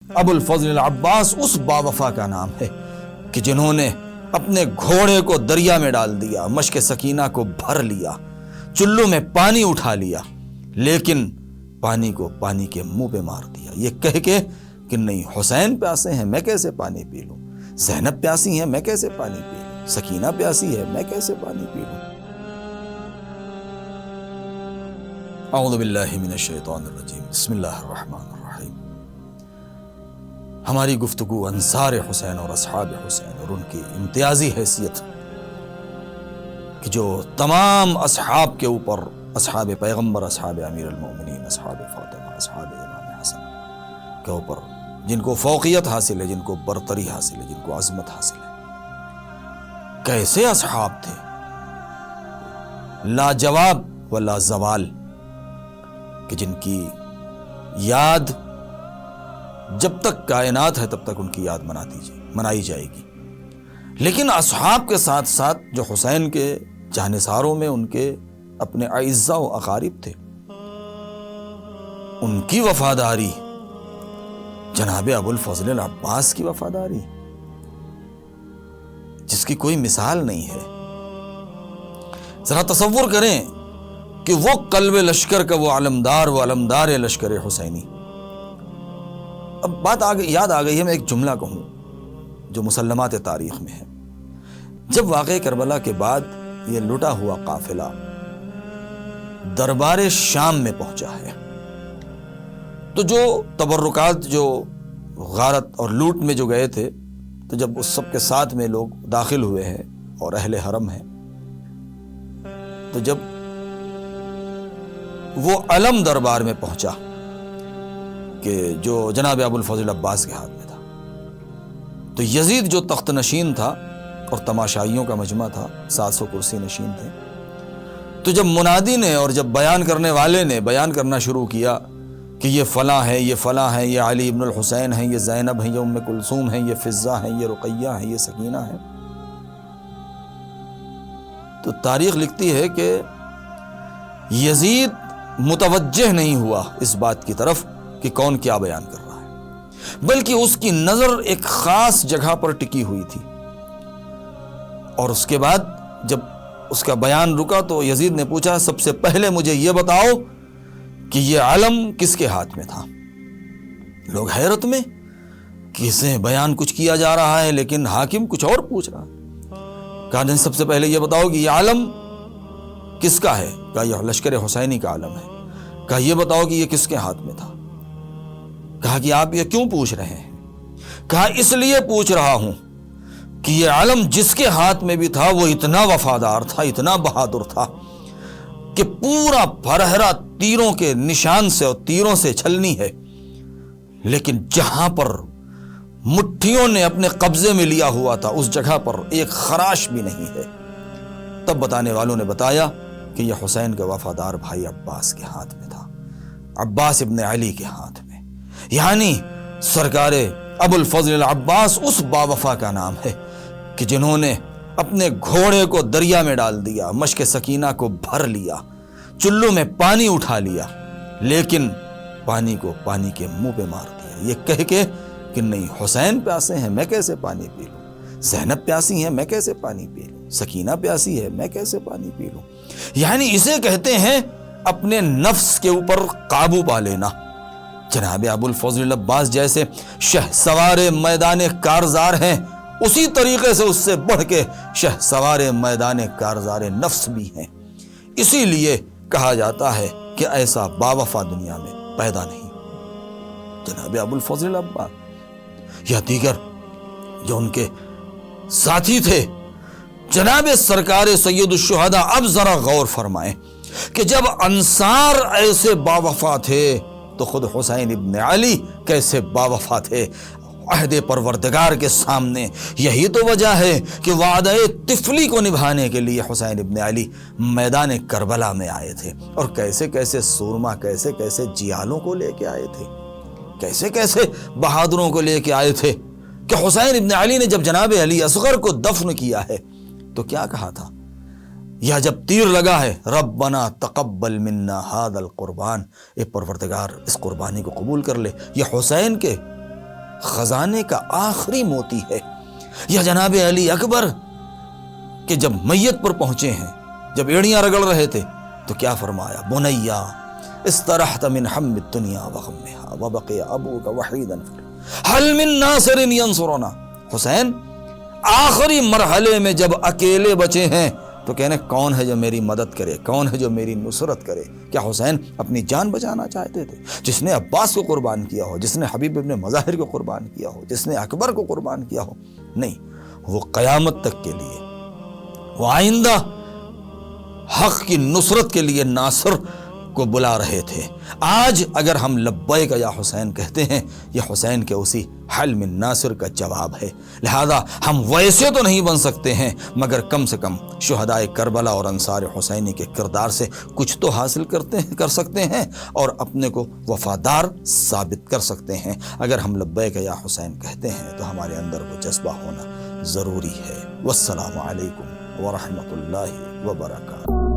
ابو الفضل العباس اس باوفا کا نام ہے کہ جنہوں نے اپنے گھوڑے کو دریا میں ڈال دیا، مشک سکینہ کو بھر لیا، چلو میں پانی اٹھا لیا، لیکن پانی کو پانی کے منہ پہ مار دیا، یہ کہہ کے کہ نہیں، حسین پیاسے ہیں میں کیسے پانی پی لوں، زینب پیاسی ہیں میں کیسے پانی پی لوں، سکینہ پیاسی ہے میں کیسے پانی پی لوں۔ اعوذ باللہ من الشیطان الرجیم، بسم اللہ الرحمن الرحیم۔ ہماری گفتگو انصار حسین اور اصحاب حسین اور ان کی امتیازی حیثیت کہ جو تمام اصحاب کے اوپر، اصحاب پیغمبر، اصحاب امیر المومنین، اصحاب فاطمہ، اصحاب امام حسن کے اوپر جن کو فوقیت حاصل ہے، جن کو برتری حاصل ہے، جن کو عظمت حاصل ہے، کیسے اصحاب تھے، لاجواب و لازوال، کہ جن کی یاد جب تک کائنات ہے تب تک ان کی یاد منائی جائے گی۔ لیکن اصحاب کے ساتھ ساتھ جو حسین کے جانثاروں میں ان کے اپنے اعزاء و اقارب تھے، ان کی وفاداری، جناب ابو الفضل العباس کی وفاداری جس کی کوئی مثال نہیں ہے۔ ذرا تصور کریں کہ وہ قلب لشکر کا وہ علمدار لشکر حسینی۔ اب بات یاد آ گئی ہے، میں ایک جملہ کہوں جو مسلمات تاریخ میں ہے۔ جب واقعہ کربلا کے بعد یہ لٹا ہوا قافلہ دربار شام میں پہنچا ہے، تو جو تبرکات، جو غارت اور لوٹ میں جو گئے تھے، تو جب اس سب کے ساتھ میں لوگ داخل ہوئے ہیں اور اہل حرم ہیں، تو جب وہ علم دربار میں پہنچا کہ جو جناب ابو الفضل عباس کے ہاتھ میں تھا، تو یزید جو تخت نشین تھا اور تماشائیوں کا مجمع تھا، 700 کرسی نشین تھے، تو جب منادی نے اور جب بیان کرنے والے نے بیان کرنا شروع کیا کہ یہ فلاں ہے، یہ فلاں ہے، یہ علی ابن الحسین ہیں، یہ زینب ہیں، یہ ام کلثوم ہیں، یہ فضہ ہیں، یہ رقیہ ہیں، یہ سکینہ ہیں، تو تاریخ لکھتی ہے کہ یزید متوجہ نہیں ہوا اس بات کی طرف کہ کون کیا بیان کر رہا ہے، بلکہ اس کی نظر ایک خاص جگہ پر ٹکی ہوئی تھی، اور اس کے بعد جب اس کا بیان رکا تو یزید نے پوچھا، سب سے پہلے مجھے یہ بتاؤ کہ یہ علم کس کے ہاتھ میں تھا؟ لوگ حیرت میں کہ اسے بیان کچھ کیا جا رہا ہے لیکن حاکم کچھ اور پوچھ رہا ہے۔ کہا نہیں، سب سے پہلے یہ بتاؤ کہ یہ علم کس کا ہے؟ کہا یہ لشکر حسینی کا علم ہے۔ کہا یہ بتاؤ کہ یہ کس کے ہاتھ میں تھا؟ کہا کہ آپ یہ کیوں پوچھ رہے ہیں؟ کہا اس لیے پوچھ رہا ہوں کہ یہ علم جس کے ہاتھ میں بھی تھا وہ اتنا وفادار تھا، اتنا بہادر تھا کہ پورا پھرہرا تیروں کے نشان سے اور تیروں سے چھلنی ہے، لیکن جہاں پر مٹھیوں نے اپنے قبضے میں لیا ہوا تھا اس جگہ پر ایک خراش بھی نہیں ہے۔ تب بتانے والوں نے بتایا کہ یہ حسین کا وفادار بھائی عباس کے ہاتھ میں تھا، عباس ابن علی کے ہاتھ میں، یعنی سرکار ابو الفضل العباس اس باوفا کا نام ہے کہ جنہوں نے اپنے گھوڑے کو دریا میں ڈال دیا، مشک سکینہ کو بھر لیا، چلو میں پانی اٹھا لیا، لیکن پانی کو پانی کے منہ پہ مار دیا، یہ کہہ کے کہ نہیں، حسین پیاسے ہیں میں کیسے پانی پی لوں، زینب پیاسی ہیں میں کیسے پانی پی لوں، سکینہ پیاسی ہے میں کیسے پانی پی لوں۔ یعنی اسے کہتے ہیں اپنے نفس کے اوپر قابو پا لینا۔ جناب ابو الفضل العباس جیسے شہ سوار میدان کارزار ہیں، اسی طریقے سے اس سے بڑھ کے شہ سوار میدان کارزار نفس بھی ہیں۔ اسی لیے کہا جاتا ہے کہ ایسا باوفا دنیا میں پیدا نہیں۔ جناب ابو الفضل العباس یا دیگر جو ان کے ساتھی تھے، جناب سرکار سید الشہداء، اب ذرا غور فرمائیں کہ جب انصار ایسے باوفا تھے تو خود حسین ابن علی کیسے باوفا تھے عہد پروردگار کے سامنے۔ یہی تو وجہ ہے کہ وعدہ طفلی کو نبھانے کے لیے حسین ابن علی میدان کربلا میں آئے تھے، اور کیسے کیسے سورما، کیسے کیسے جیالوں کو لے کے آئے تھے، کیسے کیسے بہادروں کو لے کے آئے تھے، کہ حسین ابن علی نے جب جناب علی اصغر کو دفن کیا ہے تو کیا کہا تھا؟ یا جب تیر لگا ہے، ربنا تقبل منا ھذا القربان، اے پروردگار اس قربانی کو قبول کر لے۔ یہ حسین کے خزانے کا آخری موتی ہے۔ یا جناب علی اکبر کہ جب میت پر پہنچے ہیں، جب ایڑیاں رگڑ رہے تھے تو کیا فرمایا؟ بنیا استرحت من حم الدنیا وغمها وبقي ابوك وحيدا هل من ناصر ينصرنا۔ حسین آخری مرحلے میں جب اکیلے بچے ہیں تو کہنے کون ہے جو میری مدد کرے، کون ہے جو میری نصرت کرے؟ کیا حسین اپنی جان بچانا چاہتے تھے؟ جس نے عباس کو قربان کیا ہو، جس نے حبیب ابن مظاہر کو قربان کیا ہو، جس نے اکبر کو قربان کیا ہو، نہیں، وہ قیامت تک کے لیے، وہ آئندہ حق کی نصرت کے لیے ناصر کو بلا رہے تھے۔ آج اگر ہم لبیک یا حسین کہتے ہیں، یہ حسین کے اسی حل من ناصر کا جواب ہے۔ لہذا ہم ویسے تو نہیں بن سکتے ہیں، مگر کم سے کم شہدائے کربلا اور انصار حسینی کے کردار سے کچھ تو حاصل کر سکتے ہیں اور اپنے کو وفادار ثابت کر سکتے ہیں۔ اگر ہم لبیک یا حسین کہتے ہیں تو ہمارے اندر وہ جذبہ ہونا ضروری ہے۔ والسلام علیکم ورحمۃ اللہ وبرکاتہ۔